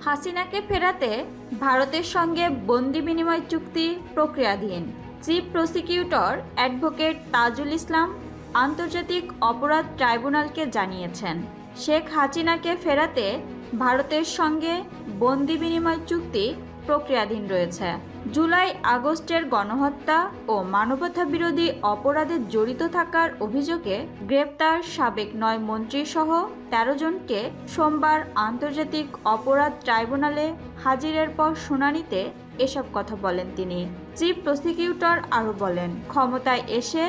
হাসিনাকে ফেরাতে ভারতের সঙ্গে বন্দি বিনিময় চুক্তি প্রক্রিয়াধীন। Chief prosecutor advocate Tajul Islam আন্তর্জাতিক অপরাধ ট্রাইব্যুনালকে জানিয়েছেন, শেখ হাসিনাকে ফেরাতে ভারতের সঙ্গে বন্দি বিনিময় চুক্তি প্রক্রিয়াধীন রয়েছে। জুলাই আগস্টের গণহত্যা ও মানবতাবিরোধী অপরাধে জড়িত থাকার অভিযোগে গ্রেপ্তার সাবেক ৯ মন্ত্রীসহ ১৩ জনকে সোমবার আন্তর্জাতিক অপরাধ ট্রাইব্যুনালে হাজিরের পর শুনানিতে এসব কথা বলেন তিনি। চিফ প্রসিকিউটর আরও বলেন, ক্ষমতায় এসে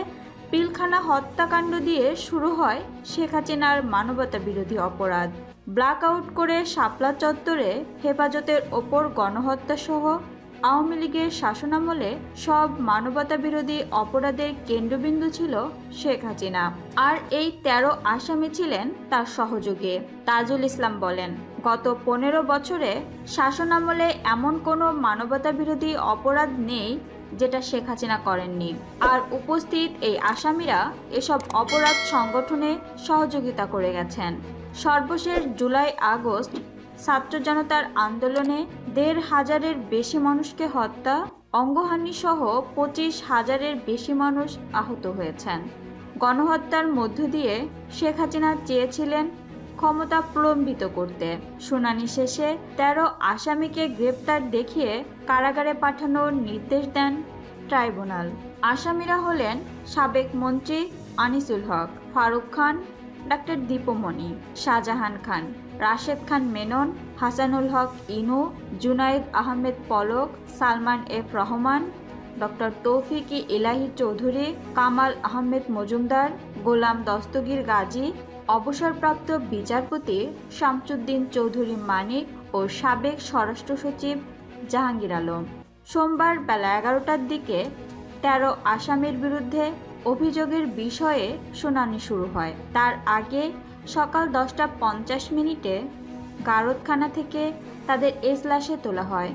পিলখানা হত্যাকাণ্ড দিয়ে শুরু হয় শেখ হাসিনার মানবতাবিরোধী অপরাধ। ব্ল্যাকআউট করে শাপলা চত্বরে হেফাজতের ওপর গণহত্যাসহ আওয়ামী লীগের শাসনামলে সব মানবতাবিরোধী অপরাধের কেন্দ্রবিন্দু ছিল শেখ হাসিনা, আর এই ১৩ আসামি ছিলেন তার সহযোগী। তাজুল ইসলাম বলেন, গত ১৫ বছরে শাসনামলে এমন কোনো মানবতাবিরোধী অপরাধ নেই যেটা শেখ হাসিনা করেননি, আর উপস্থিত এই আসামিরা এসব অপরাধ সংগঠনে সহযোগিতা করে গেছেন। সর্বশেষ জুলাই আগস্ট ছাত্র জনতার আন্দোলনে ১৫০০০-এর বেশি মানুষকে হত্যা, অঙ্গহানি সহ ২৫,০০০-এর বেশি মানুষ আহত হয়েছেন। গণহত্যার মধ্য দিয়ে শেখ হাসিনা চেয়েছিলেন ক্ষমতা প্রলম্বিত করতে। শুনানি শেষে ১৩ আসামিকে গ্রেপ্তার দেখিয়ে কারাগারে পাঠানোর নির্দেশ দেন ট্রাইব্যুনাল। আসামিরা হলেন সাবেক মন্ত্রী আনিসুল হক, ফারুক খান, ডাক্তার দীপমণি, শাহজাহান খান, রাশেদ খান মেনন, হাসানুল হক ইনু, জুনায়েদ আহমেদ পলক, সালমান এফ রহমান, ডক্টর তৌফিক ইলাহি চৌধুরী, কামাল আহমেদ মজুমদার, গোলাম দস্তগীর গাজী, অবসরপ্রাপ্ত বিচারপতি শামসুদ্দিন চৌধুরী মানিক ও সাবেক স্বরাষ্ট্র সচিব জাহাঙ্গীর আলম। সোমবার বেলা ১১টার দিকে ১৩ আসামির বিরুদ্ধে অভিযোগের বিষয়ে শুনানি শুরু হয়। তার আগে সকাল 10টা 50 মিনিটে গারদখানা থেকে তাদের এজলাসে তোলা হয়।